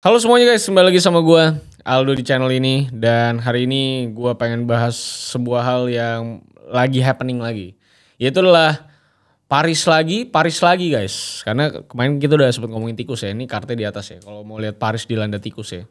Halo semuanya guys, kembali lagi sama gue Aldo di channel ini. Dan hari ini gue pengen bahas sebuah hal yang lagi happening lagi. Yaitu adalah Paris lagi guys. Karena kemarin kita udah sempet ngomongin tikus ya, ini kartnya di atas ya. Kalau mau lihat Paris dilanda tikus ya.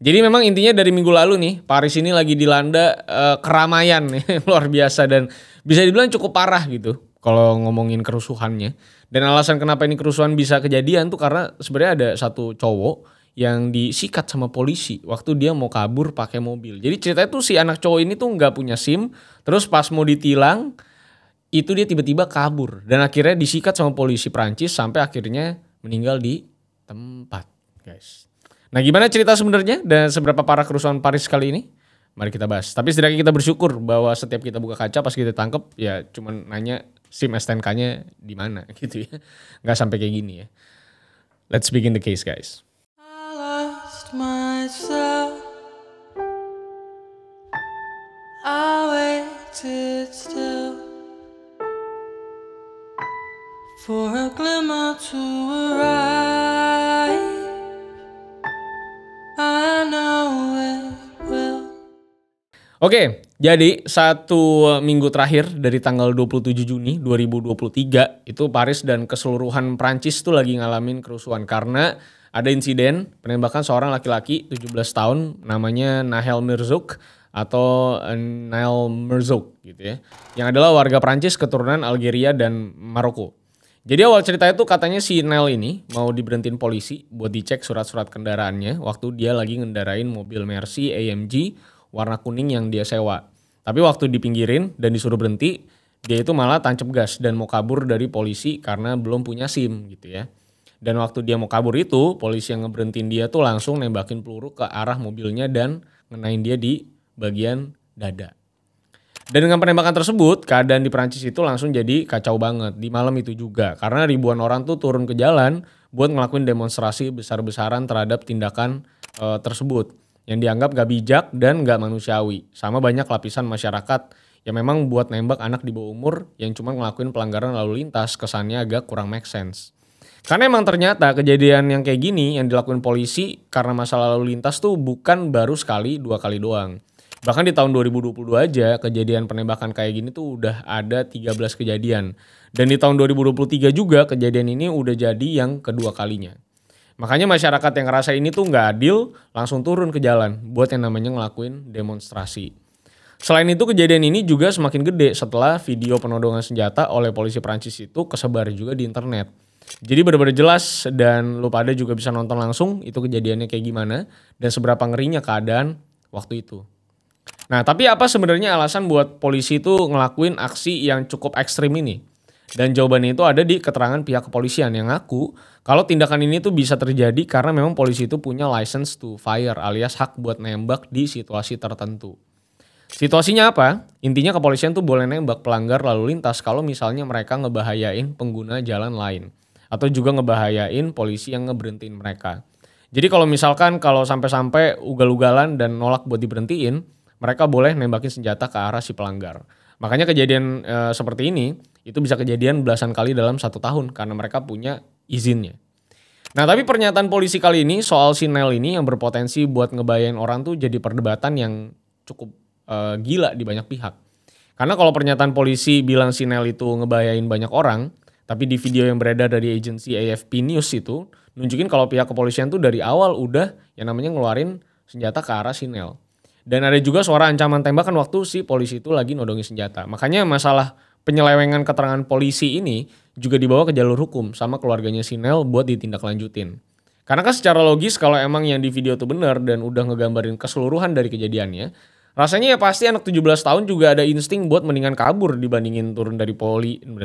Jadi memang intinya dari minggu lalu nih, Paris ini lagi dilanda keramaian luar biasa. Dan bisa dibilang cukup parah gitu kalau ngomongin kerusuhannya. Dan alasan kenapa ini kerusuhan bisa kejadian tuh karena sebenarnya ada satu cowok yang disikat sama polisi waktu dia mau kabur pakai mobil. Jadi ceritanya tuh si anak cowok ini tuh nggak punya SIM, terus pas mau ditilang itu dia tiba-tiba kabur dan akhirnya disikat sama polisi Prancis sampai akhirnya meninggal di tempat, guys. Nah, gimana cerita sebenarnya dan seberapa parah kerusuhan Paris kali ini? Mari kita bahas. Tapi setidaknya kita bersyukur bahwa setiap kita buka kaca pas kita tangkep ya cuman nanya SIM STNK-nya di mana gitu ya. Nggak sampai kayak gini ya. Let's begin the case, guys. Myself, I waited still for a glimmer to arrive. I know it will. Oke, jadi satu minggu terakhir dari tanggal 27 Juni 2023 itu Paris dan keseluruhan Prancis tuh lagi ngalamin kerusuhan karena ada insiden penembakan seorang laki-laki 17 tahun namanya Nahel Merzouk atau Nahel Merzouk gitu ya. Yang adalah warga Prancis keturunan Algeria dan Maroko. Jadi awal ceritanya tuh katanya si Nahel ini mau diberhentiin polisi buat dicek surat-surat kendaraannya waktu dia lagi ngendarain mobil Mercy AMG warna kuning yang dia sewa. Tapi waktu dipinggirin dan disuruh berhenti, dia itu malah tancap gas dan mau kabur dari polisi karena belum punya SIM gitu ya. Dan waktu dia mau kabur itu, polisi yang ngeberhentiin dia tuh langsung nembakin peluru ke arah mobilnya dan ngenain dia di bagian dada. Dan dengan penembakan tersebut, keadaan di Prancis itu langsung jadi kacau banget di malam itu juga. Karena ribuan orang tuh turun ke jalan buat ngelakuin demonstrasi besar-besaran terhadap tindakan tersebut. Yang dianggap gak bijak dan gak manusiawi. Sama banyak lapisan masyarakat yang memang buat nembak anak di bawah umur yang cuma ngelakuin pelanggaran lalu lintas kesannya agak kurang make sense. Karena emang ternyata kejadian yang kayak gini yang dilakuin polisi karena masalah lalu lintas tuh bukan baru sekali, 2 kali doang. Bahkan di tahun 2022 aja kejadian penembakan kayak gini tuh udah ada 13 kejadian. Dan di tahun 2023 juga kejadian ini udah jadi yang kedua kalinya. Makanya masyarakat yang ngerasa ini tuh nggak adil langsung turun ke jalan buat yang namanya ngelakuin demonstrasi. Selain itu kejadian ini juga semakin gede setelah video penodongan senjata oleh polisi Prancis itu kesebar juga di internet. Jadi benar-benar jelas dan lu pada juga bisa nonton langsung itu kejadiannya kayak gimana dan seberapa ngerinya keadaan waktu itu. Nah, tapi apa sebenarnya alasan buat polisi itu ngelakuin aksi yang cukup ekstrim ini? Dan jawabannya itu ada di keterangan pihak kepolisian yang ngaku kalau tindakan ini tuh bisa terjadi karena memang polisi itu punya license to fire alias hak buat nembak di situasi tertentu. Situasinya apa? Intinya kepolisian tuh boleh nembak pelanggar lalu lintas kalau misalnya mereka ngebahayain pengguna jalan lain. Atau juga ngebahayain polisi yang ngeberhentiin mereka. Jadi kalau misalkan kalau sampai-sampai ugal-ugalan dan nolak buat diberhentiin, mereka boleh nembakin senjata ke arah si pelanggar. Makanya kejadian seperti ini itu bisa kejadian belasan kali dalam 1 tahun karena mereka punya izinnya. Nah, tapi pernyataan polisi kali ini soal si Nel ini yang berpotensi buat ngebahayain orang tuh jadi perdebatan yang cukup gila di banyak pihak. Karena kalau pernyataan polisi bilang si Nel itu ngebahayain banyak orang, tapi di video yang beredar dari agensi AFP News itu nunjukin kalau pihak kepolisian tuh dari awal udah yang namanya ngeluarin senjata ke arah si Nel. Dan ada juga suara ancaman tembakan waktu si polisi itu lagi nodongin senjata. Makanya masalah penyelewengan keterangan polisi ini juga dibawa ke jalur hukum sama keluarganya si Nel buat ditindaklanjutin. Karena kan secara logis kalau emang yang di video itu benar dan udah ngegambarin keseluruhan dari kejadiannya, rasanya ya pasti anak 17 tahun juga ada insting buat mendingan kabur dibandingin turun dari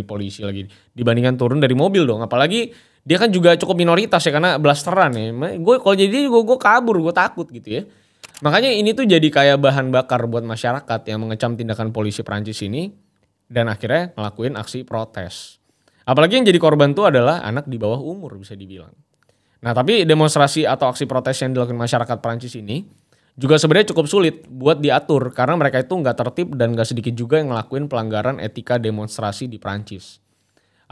polisi lagi. Dibandingkan turun dari mobil dong. Apalagi dia kan juga cukup minoritas ya karena blasteran ya. Gue kalau jadi gue kabur, gue takut gitu ya. Makanya ini tuh jadi kayak bahan bakar buat masyarakat yang mengecam tindakan polisi Prancis ini dan akhirnya ngelakuin aksi protes. Apalagi yang jadi korban tuh adalah anak di bawah umur bisa dibilang. Nah, tapi demonstrasi atau aksi protes yang dilakukan masyarakat Prancis ini juga sebenarnya cukup sulit buat diatur karena mereka itu nggak tertib dan nggak sedikit juga yang ngelakuin pelanggaran etika demonstrasi di Prancis.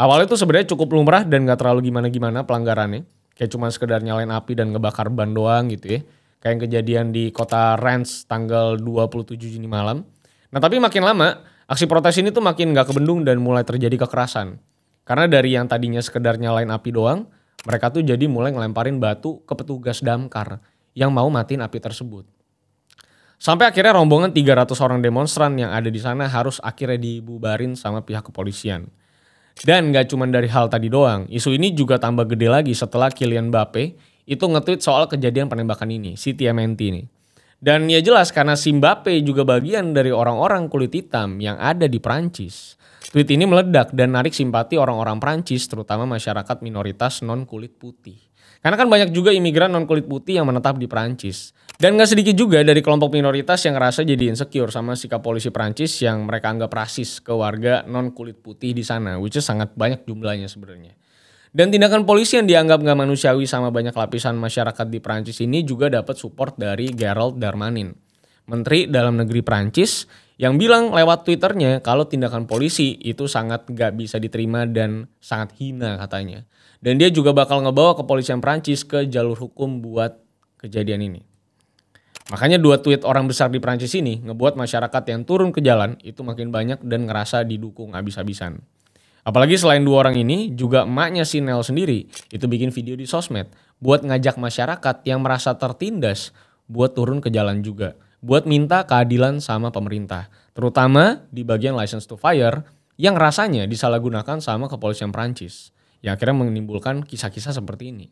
Awalnya itu sebenarnya cukup lumrah dan nggak terlalu gimana-gimana pelanggarannya. Kayak cuma sekedar nyalain api dan ngebakar ban doang gitu ya. Kayak yang kejadian di kota Rennes tanggal 27 Juni malam. Nah tapi makin lama aksi protes ini tuh makin gak kebendung dan mulai terjadi kekerasan. Karena dari yang tadinya sekedar nyalain api doang, mereka tuh jadi mulai ngelemparin batu ke petugas damkar yang mau matiin api tersebut. Sampai akhirnya rombongan 300 orang demonstran yang ada di sana harus akhirnya dibubarin sama pihak kepolisian. Dan gak cuma dari hal tadi doang, isu ini juga tambah gede lagi setelah Kylian Mbappe itu nge-tweet soal kejadian penembakan ini, si TMNT ini. Dan ya jelas karena si Mbappe juga bagian dari orang-orang kulit hitam yang ada di Prancis. Tweet ini meledak dan narik simpati orang-orang Prancis, terutama masyarakat minoritas non-kulit putih. Karena kan banyak juga imigran non-kulit putih yang menetap di Prancis. Dan gak sedikit juga dari kelompok minoritas yang ngerasa jadi insecure sama sikap polisi Prancis yang mereka anggap rasis ke warga non-kulit putih di sana, which is sangat banyak jumlahnya sebenarnya. Dan tindakan polisi yang dianggap gak manusiawi sama banyak lapisan masyarakat di Prancis ini juga dapat support dari Gerald Darmanin, Menteri Dalam Negeri Prancis, yang bilang lewat Twitternya kalau tindakan polisi itu sangat gak bisa diterima dan sangat hina katanya. Dan dia juga bakal ngebawa kepolisian Prancis ke jalur hukum buat kejadian ini. Makanya 2 tweet orang besar di Prancis ini ngebuat masyarakat yang turun ke jalan itu makin banyak dan ngerasa didukung habis-habisan. Apalagi selain 2 orang ini, juga emaknya si Nel sendiri itu bikin video di sosmed buat ngajak masyarakat yang merasa tertindas buat turun ke jalan juga. Buat minta keadilan sama pemerintah. Terutama di bagian license to fire yang rasanya disalahgunakan sama kepolisian Prancis. Yang akhirnya menimbulkan kisah-kisah seperti ini.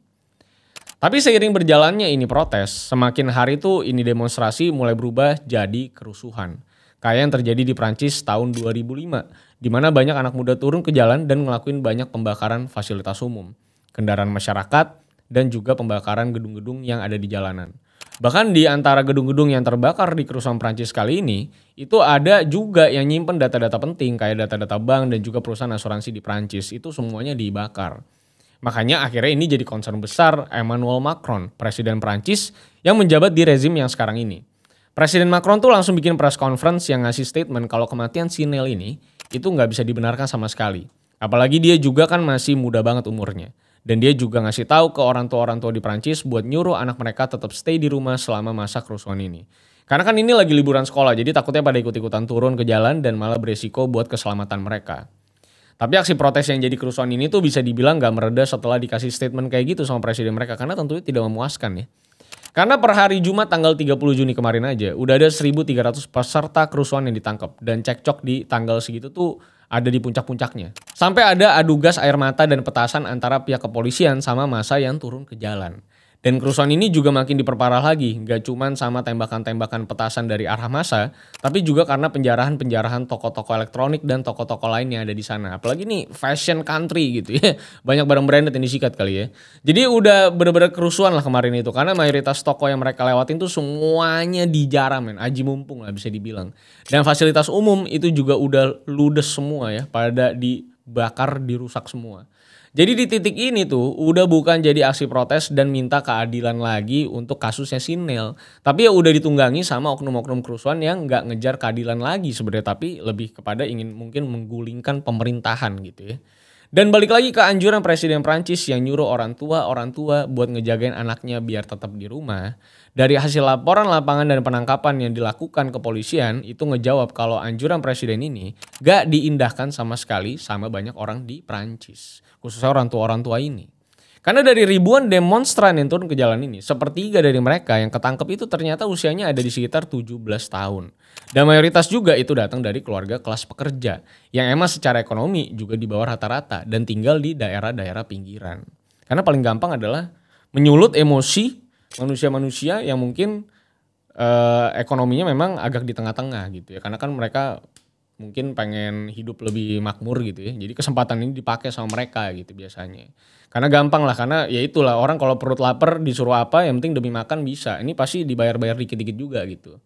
Tapi seiring berjalannya ini protes, semakin hari tuh ini demonstrasi mulai berubah jadi kerusuhan. Kayak yang terjadi di Prancis tahun 2005, di mana banyak anak muda turun ke jalan dan ngelakuin banyak pembakaran fasilitas umum, kendaraan masyarakat, dan juga pembakaran gedung-gedung yang ada di jalanan. Bahkan di antara gedung-gedung yang terbakar di kerusuhan Prancis kali ini, itu ada juga yang nyimpen data-data penting kayak data-data bank dan juga perusahaan asuransi di Prancis, itu semuanya dibakar. Makanya akhirnya ini jadi concern besar Emmanuel Macron, Presiden Prancis yang menjabat di rezim yang sekarang ini. Presiden Macron tuh langsung bikin press conference yang ngasih statement kalau kematian si Nel ini itu nggak bisa dibenarkan sama sekali. Apalagi dia juga kan masih muda banget umurnya. Dan dia juga ngasih tahu ke orang tua di Prancis buat nyuruh anak mereka tetap stay di rumah selama masa kerusuhan ini. Karena kan ini lagi liburan sekolah, jadi takutnya pada ikut-ikutan turun ke jalan dan malah beresiko buat keselamatan mereka. Tapi aksi protes yang jadi kerusuhan ini tuh bisa dibilang gak mereda setelah dikasih statement kayak gitu sama presiden mereka. Karena tentunya tidak memuaskan ya. Karena per hari Jumat tanggal 30 Juni kemarin aja udah ada 1.300 peserta kerusuhan yang ditangkap. Dan cekcok di tanggal segitu tuh ada di puncak-puncaknya. Sampai ada adu gas air mata dan petasan antara pihak kepolisian sama massa yang turun ke jalan. Dan kerusuhan ini juga makin diperparah lagi, gak cuman sama tembakan-tembakan petasan dari arah massa, tapi juga karena penjarahan-penjarahan toko-toko elektronik dan toko-toko lain yang ada di sana. Apalagi nih fashion country gitu ya, banyak barang branded yang disikat kali ya. Jadi udah bener-bener kerusuhan lah kemarin itu, karena mayoritas toko yang mereka lewatin tuh semuanya dijarah men, aji mumpung lah bisa dibilang. Dan fasilitas umum itu juga udah ludes semua ya, pada dibakar, dirusak semua. Jadi di titik ini tuh udah bukan jadi aksi protes dan minta keadilan lagi untuk kasusnya si Nel. Tapi ya udah ditunggangi sama oknum-oknum kerusuhan yang nggak ngejar keadilan lagi sebenarnya. Tapi lebih kepada ingin mungkin menggulingkan pemerintahan gitu ya. Dan balik lagi ke anjuran Presiden Prancis yang nyuruh orang tua buat ngejagain anaknya biar tetap di rumah. Dari hasil laporan lapangan dan penangkapan yang dilakukan kepolisian itu ngejawab kalau anjuran Presiden ini gak diindahkan sama sekali sama banyak orang di Prancis. Khususnya orang tua ini. Karena dari ribuan demonstran yang turun ke jalan ini, sepertiga dari mereka yang ketangkep itu ternyata usianya ada di sekitar 17 tahun. Dan mayoritas juga itu datang dari keluarga kelas pekerja, yang emang secara ekonomi juga di bawah rata-rata dan tinggal di daerah-daerah pinggiran. Karena paling gampang adalah menyulut emosi manusia-manusia yang mungkin ekonominya memang agak di tengah-tengah gitu ya. Karena kan mereka mungkin pengen hidup lebih makmur gitu ya. Jadi kesempatan ini dipakai sama mereka gitu biasanya. Karena gampang lah, karena ya itulah orang kalau perut lapar disuruh apa yang penting demi makan bisa. Ini pasti dibayar-bayar dikit-dikit juga gitu.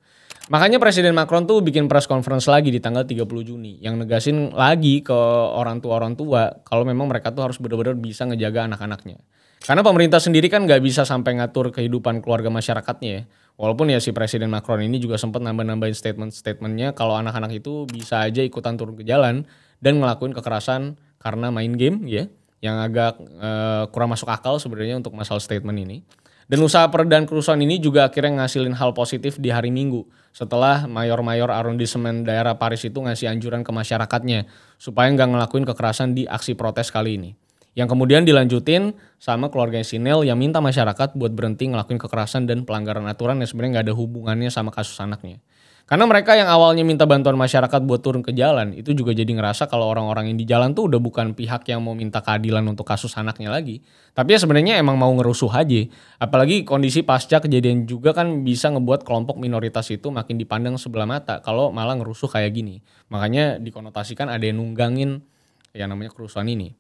Makanya Presiden Macron tuh bikin press conference lagi di tanggal 30 Juni. Yang negasin lagi ke orang tua kalau memang mereka tuh harus benar-benar bisa ngejaga anak-anaknya. Karena pemerintah sendiri kan gak bisa sampai ngatur kehidupan keluarga masyarakatnya ya. Walaupun ya si Presiden Macron ini juga sempat nambah-nambahin statement-statementnya kalau anak-anak itu bisa aja ikutan turun ke jalan dan ngelakuin kekerasan karena main game ya. yang agak kurang masuk akal sebenarnya untuk masalah statement ini. Dan usaha peredaan kerusuhan ini juga akhirnya ngasilin hal positif di hari Minggu setelah mayor-mayor arondisemen daerah Paris itu ngasih anjuran ke masyarakatnya supaya nggak ngelakuin kekerasan di aksi protes kali ini. Yang kemudian dilanjutin sama keluarga Sinel yang minta masyarakat buat berhenti ngelakuin kekerasan dan pelanggaran aturan yang sebenarnya nggak ada hubungannya sama kasus anaknya. Karena mereka yang awalnya minta bantuan masyarakat buat turun ke jalan, itu juga jadi ngerasa kalau orang-orang yang di jalan tuh udah bukan pihak yang mau minta keadilan untuk kasus anaknya lagi. Tapi ya sebenarnya emang mau ngerusuh aja. Apalagi kondisi pasca kejadian juga kan bisa ngebuat kelompok minoritas itu makin dipandang sebelah mata kalau malah ngerusuh kayak gini. Makanya dikonotasikan ada yang nunggangin yang namanya kerusuhan ini.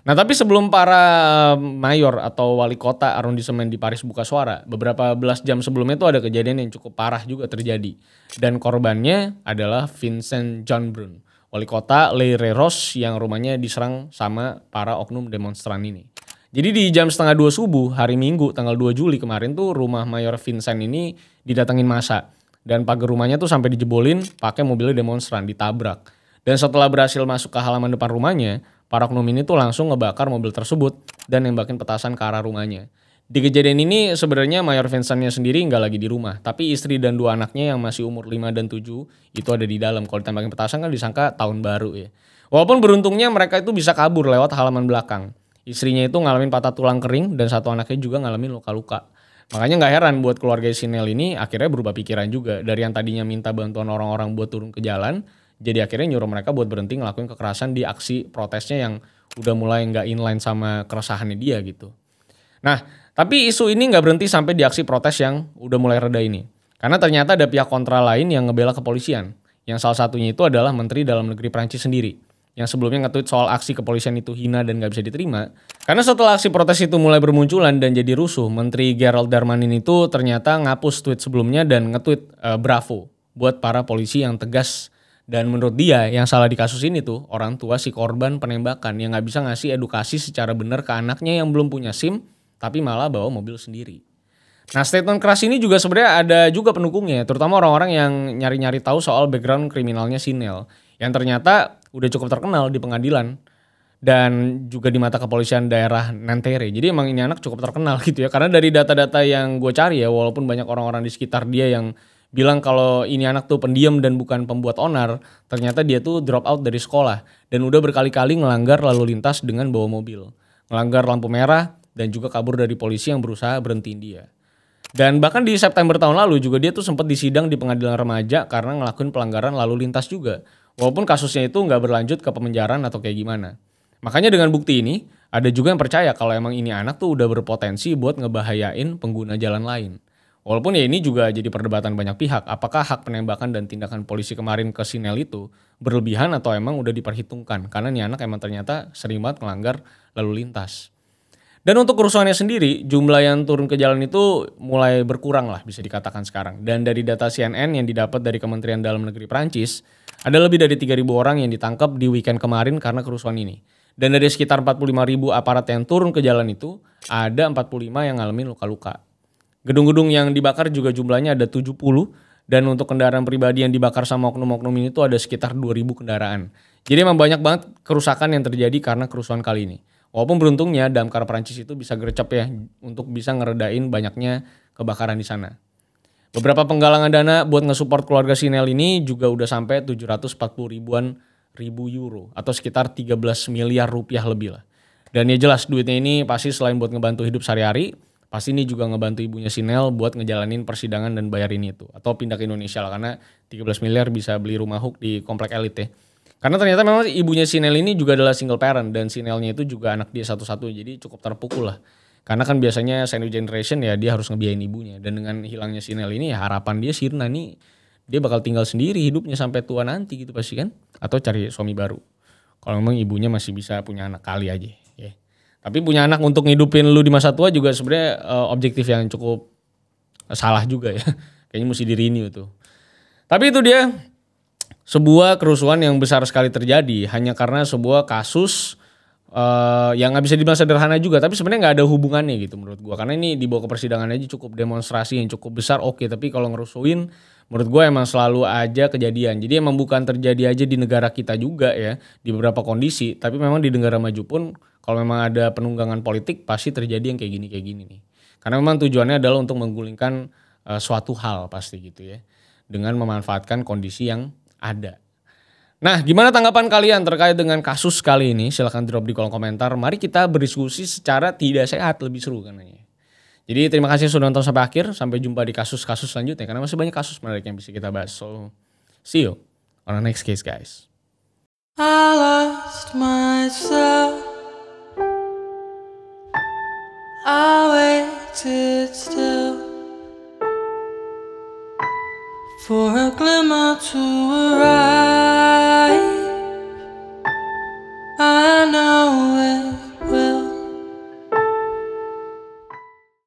Nah tapi sebelum para mayor atau wali kota arondisemen di Paris buka suara, beberapa belas jam sebelumnya itu ada kejadian yang cukup parah juga terjadi. Dan korbannya adalah Vincent Jeanbrun, wali kota Le Ros yang rumahnya diserang sama para oknum demonstran ini. Jadi di jam setengah 2 subuh hari Minggu tanggal 2 Juli kemarin tuh rumah mayor Vincent ini didatengin massa. Dan pagar rumahnya tuh sampai dijebolin pakai mobil demonstran, ditabrak. Dan setelah berhasil masuk ke halaman depan rumahnya, para oknum ini tuh langsung ngebakar mobil tersebut dan nembakin petasan ke arah rumahnya. Di kejadian ini sebenarnya Mayor Vincentnya sendiri nggak lagi di rumah, tapi istri dan 2 anaknya yang masih umur 5 dan 7 itu ada di dalam. Kalau ditembakin petasan kan disangka tahun baru ya. Walaupun beruntungnya mereka itu bisa kabur lewat halaman belakang. Istrinya itu ngalamin patah tulang kering dan 1 anaknya juga ngalamin luka-luka. Makanya nggak heran buat keluarga Sinel ini akhirnya berubah pikiran juga. Dari yang tadinya minta bantuan orang-orang buat turun ke jalan, jadi akhirnya nyuruh mereka buat berhenti ngelakuin kekerasan di aksi protesnya yang udah mulai nggak inline sama keresahannya dia gitu. Nah, tapi isu ini nggak berhenti sampai di aksi protes yang udah mulai reda ini. Karena ternyata ada pihak kontra lain yang ngebela kepolisian. Yang salah satunya itu adalah Menteri Dalam Negeri Prancis sendiri. Yang sebelumnya nge-tweet soal aksi kepolisian itu hina dan nggak bisa diterima. Karena setelah aksi protes itu mulai bermunculan dan jadi rusuh, Menteri Gerald Darmanin itu ternyata ngapus tweet sebelumnya dan nge-tweet bravo buat para polisi yang tegas. Dan menurut dia yang salah di kasus ini tuh orang tua si korban penembakan yang gak bisa ngasih edukasi secara benar ke anaknya yang belum punya SIM tapi malah bawa mobil sendiri. Nah statement keras ini juga sebenarnya ada juga pendukungnya, terutama orang-orang yang nyari-nyari tahu soal background kriminalnya Sinel yang ternyata udah cukup terkenal di pengadilan dan juga di mata kepolisian daerah Nanterre. Jadi emang ini anak cukup terkenal gitu ya, karena dari data-data yang gue cari ya, walaupun banyak orang-orang di sekitar dia yang bilang kalau ini anak tuh pendiam dan bukan pembuat onar, ternyata dia tuh drop out dari sekolah dan udah berkali-kali ngelanggar lalu lintas dengan bawa mobil, ngelanggar lampu merah dan juga kabur dari polisi yang berusaha berhentiin dia. Dan bahkan di September tahun lalu juga dia tuh sempat disidang di pengadilan remaja karena ngelakuin pelanggaran lalu lintas juga, walaupun kasusnya itu nggak berlanjut ke pemenjaraan atau kayak gimana. Makanya dengan bukti ini ada juga yang percaya kalau emang ini anak tuh udah berpotensi buat ngebahayain pengguna jalan lain. Walaupun ya ini juga jadi perdebatan banyak pihak, apakah hak penembakan dan tindakan polisi kemarin ke Sinel itu berlebihan atau emang udah diperhitungkan, karena nih anak emang ternyata sering banget melanggar lalu lintas. Dan untuk kerusuhannya sendiri, jumlah yang turun ke jalan itu mulai berkurang lah bisa dikatakan sekarang. Dan dari data CNN yang didapat dari Kementerian Dalam Negeri Prancis, ada lebih dari 3.000 orang yang ditangkap di weekend kemarin karena kerusuhan ini. Dan dari sekitar 45.000 aparat yang turun ke jalan itu, ada 45 yang ngalamin luka-luka. Gedung-gedung yang dibakar juga jumlahnya ada 70 dan untuk kendaraan pribadi yang dibakar sama oknum-oknum ini tuh ada sekitar 2.000 kendaraan. Jadi emang banyak banget kerusakan yang terjadi karena kerusuhan kali ini. Walaupun beruntungnya Damkar Prancis itu bisa gercep ya untuk bisa ngeredain banyaknya kebakaran di sana. Beberapa penggalangan dana buat nge-support keluarga Sinel ini juga udah sampai 740 ribu euro atau sekitar 13 miliar rupiah lebih lah. Dan ya jelas duitnya ini pasti selain buat ngebantu hidup sehari-hari, pasti ini juga ngebantu ibunya Sinel buat ngejalanin persidangan dan bayarin itu. Atau pindah ke Indonesia lah, karena 13 miliar bisa beli rumah hook di komplek elit ya. Karena ternyata memang ibunya Sinel ini juga adalah single parent dan Sinelnya itu juga anak dia satu-satu. Jadi cukup terpukul lah. Karena kan biasanya sandwich generation ya dia harus ngebiayain ibunya. Dan dengan hilangnya Sinel ini ya harapan dia Sirna nih dia bakal tinggal sendiri hidupnya sampai tua nanti gitu pasti kan. Atau cari suami baru. Kalau memang ibunya masih bisa punya anak kali aja ya. Tapi punya anak untuk ngidupin lu di masa tua juga sebenarnya objektif yang cukup salah juga ya. Kayaknya mesti di-renew tuh. Tapi itu dia sebuah kerusuhan yang besar sekali terjadi hanya karena sebuah kasus yang nggak bisa dibilang sederhana juga. Tapi sebenarnya nggak ada hubungannya gitu menurut gua. Karena ini dibawa ke persidangan aja cukup demonstrasi yang cukup besar oke. Tapi kalau ngerusuin menurut gua emang selalu aja kejadian. Jadi emang bukan terjadi aja di negara kita juga ya. Di beberapa kondisi. Tapi memang di negara maju pun kalau memang ada penunggangan politik pasti terjadi yang kayak gini nih. Karena memang tujuannya adalah untuk menggulingkan suatu hal pasti gitu ya. Dengan memanfaatkan kondisi yang ada. Nah, gimana tanggapan kalian terkait dengan kasus kali ini? Silahkan drop di kolom komentar. Mari kita berdiskusi secara tidak sehat, lebih seru katanya. Jadi terima kasih sudah nonton sampai akhir. Sampai jumpa di kasus-kasus selanjutnya. Karena masih banyak kasus menarik yang bisa kita bahas. So, see you on the next case guys. I lost myself. I waited still for a glimmer to arrive.